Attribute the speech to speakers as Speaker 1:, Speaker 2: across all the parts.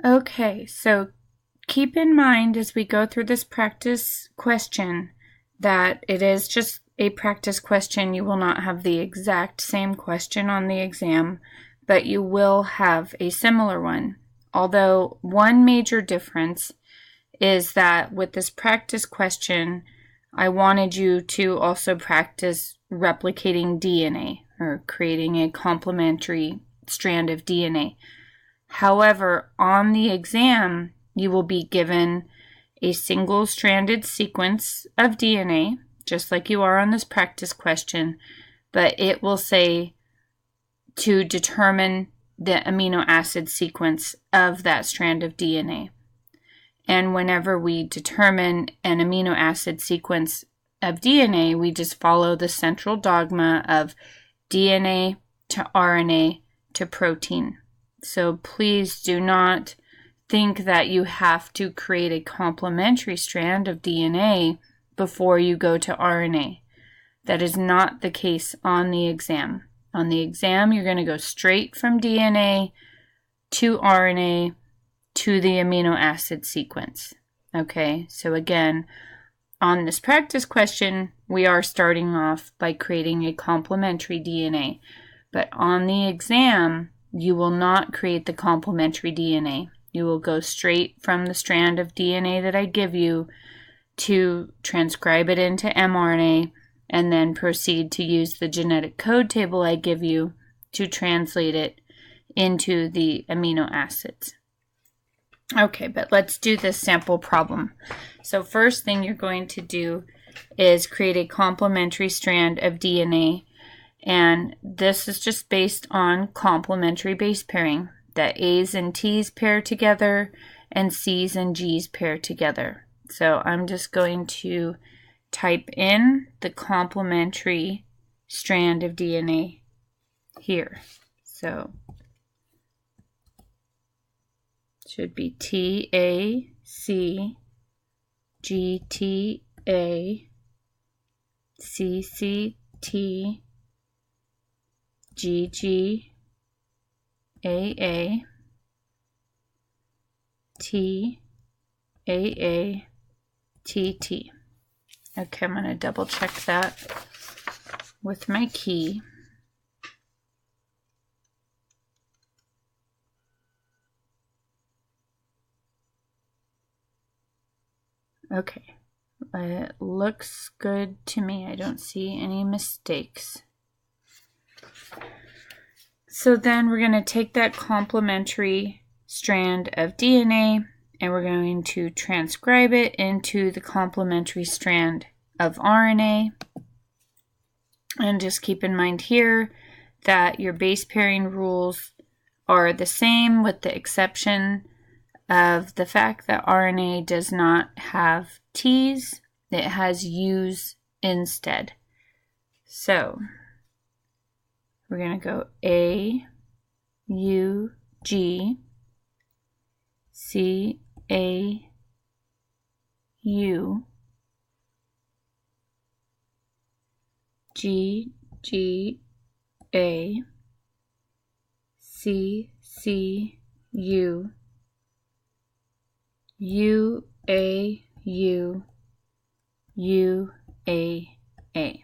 Speaker 1: Okay, so keep in mind as we go through this practice question that it is just a practice question. You will not have the exact same question on the exam, but you will have a similar one. Although one major difference is that with this practice question, I wanted you to also practice replicating DNA or creating a complementary strand of DNA. However, on the exam, you will be given a single-stranded sequence of DNA, just like you are on this practice question, but it will say to determine the amino acid sequence of that strand of DNA. And whenever we determine an amino acid sequence of DNA, we just follow the central dogma of DNA to RNA to protein. So please do not think that you have to create a complementary strand of DNA before you go to RNA. That is not the case on the exam. On the exam, you're going to go straight from DNA to RNA to the amino acid sequence. Okay, so again, on this practice question, we are starting off by creating a complementary DNA. But on the exam, you will not create the complementary DNA. You will go straight from the strand of DNA that I give you to transcribe it into mRNA and then proceed to use the genetic code table I give you to translate it into the amino acids. Okay, but let's do this sample problem. So first thing you're going to do is create a complementary strand of DNA, and this is just based on complementary base pairing, that A's and T's pair together and C's and G's pair together. So I'm just going to type in the complementary strand of DNA here. So it should be TACGTA CCT GGAA TAA TT. Okay, I'm going to double check that with my key. Okay, it looks good to me. I don't see any mistakes. So then we're going to take that complementary strand of DNA and we're going to transcribe it into the complementary strand of RNA. And just keep in mind here that your base pairing rules are the same with the exception of the fact that RNA does not have T's, it has U's instead. So we're going to go A, U, G, C, A, U, G, G, A, C, C, U, U, A, U, U, A, A.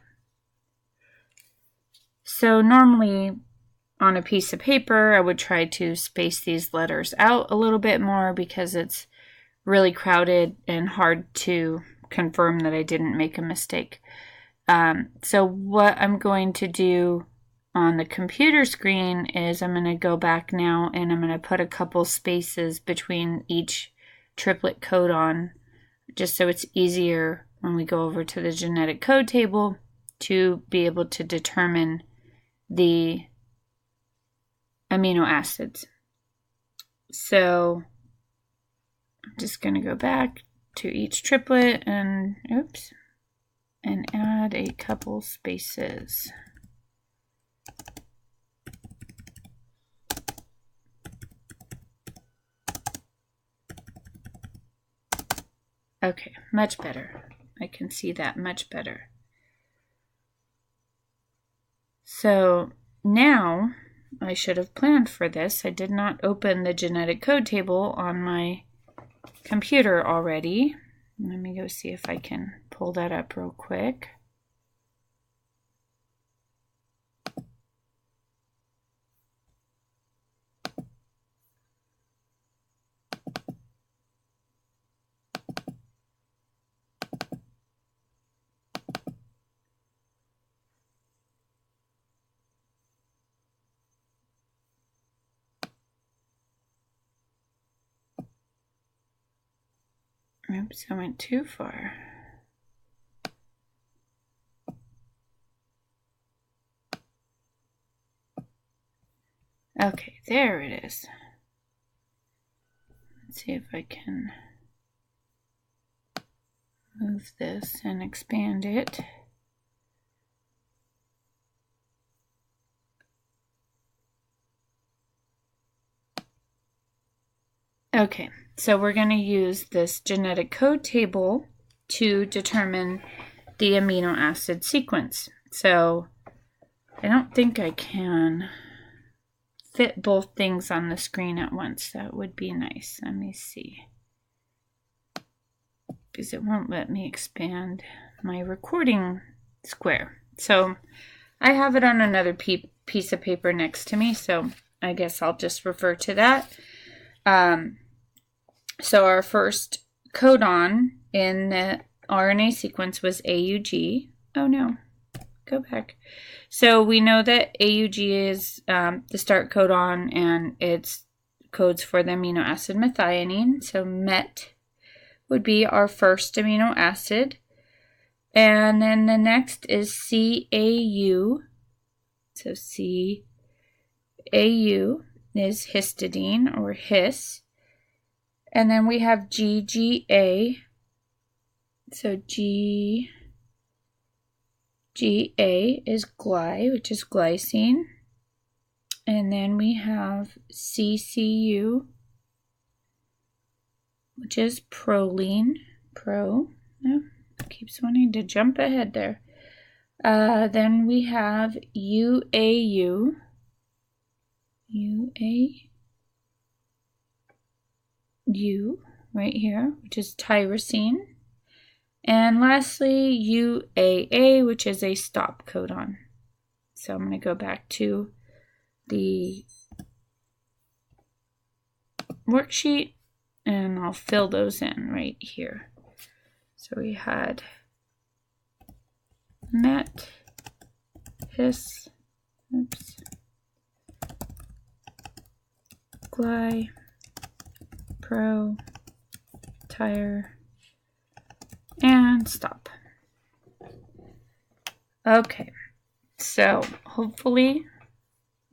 Speaker 1: So normally on a piece of paper, I would try to space these letters out a little bit more because it's really crowded and hard to confirm that I didn't make a mistake. So what I'm going to do on the computer screen is I'm going to go back now and I'm going to put a couple spaces between each triplet codon just so it's easier when we go over to the genetic code table to be able to determine the amino acids. So I'm just going to go back to each triplet and add a couple spaces. Okay, much better. I can see that much better. So now I should have planned for this. I did not open the genetic code table on my computer already. Let me go see if I can pull that up real quick. Oops, I went too far. Okay, there it is. Let's see if I can move this and expand it. Okay, so we're going to use this genetic code table to determine the amino acid sequence. So I don't think I can fit both things on the screen at once. That would be nice. Let me see. Because it won't let me expand my recording square. So I have it on another piece of paper next to me, so I guess I'll just refer to that. So our first codon in the RNA sequence was AUG. Oh no, go back. So we know that AUG is the start codon, and it's codes for the amino acid methionine. So MET would be our first amino acid. And then the next is CAU. So CAU is histidine or his. And then we have GGA. So GA is gly, which is glycine. And then we have CCU, which is proline. No, keeps wanting to jump ahead there. Then we have UAU. Right here, which is tyrosine. And lastly, UAA, which is a stop codon. So I'm going to go back to the worksheet and I'll fill those in right here. So we had MET, his, gly, pro, tire, and stop. Okay, so hopefully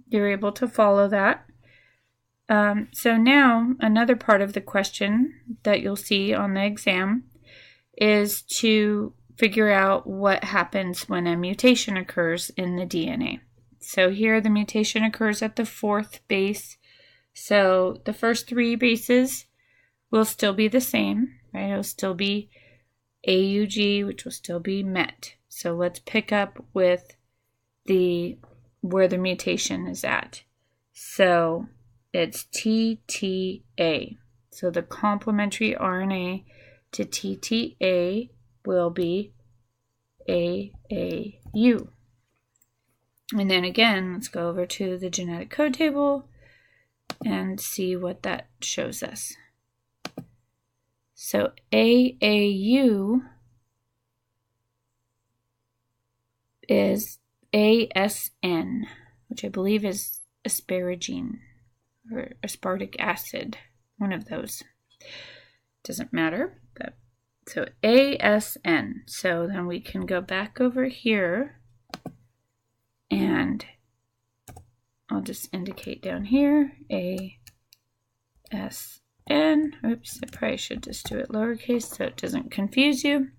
Speaker 1: you're able to follow that. So now another part of the question that you'll see on the exam is to figure out what happens when a mutation occurs in the DNA. So here the mutation occurs at the 4th base. So the first 3 bases will still be the same, right? It'll still be AUG, which will still be MET. So let's pick up with where the mutation is at. So it's TTA. So the complementary RNA to TTA will be AAU. And then again, let's go over to the genetic code table and see what that shows us. So AAU is ASN, which I believe is asparagine or aspartic acid, one of those. Doesn't matter. So ASN. So then we can go back over here and I'll just indicate down here ASN. Oops, I probably should just do it lowercase so it doesn't confuse you.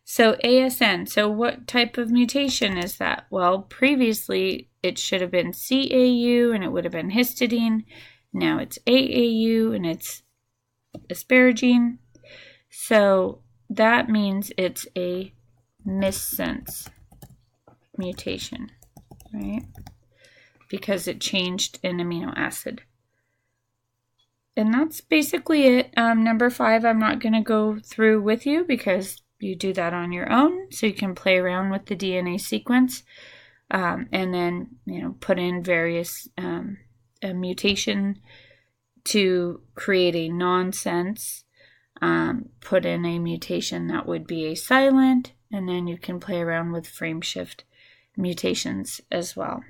Speaker 1: So ASN, so what type of mutation is that? Well, previously it should have been CAU and it would have been histidine. Now it's AAU and it's asparagine. So that means it's a missense mutation, right? because it changed an amino acid. And that's basically it. Number 5, I'm not going to go through with you because you do that on your own. So you can play around with the DNA sequence and then, put in various a mutation to create a nonsense. Put in a mutation that would be a silent, and then you can play around with frame shift mutations as well.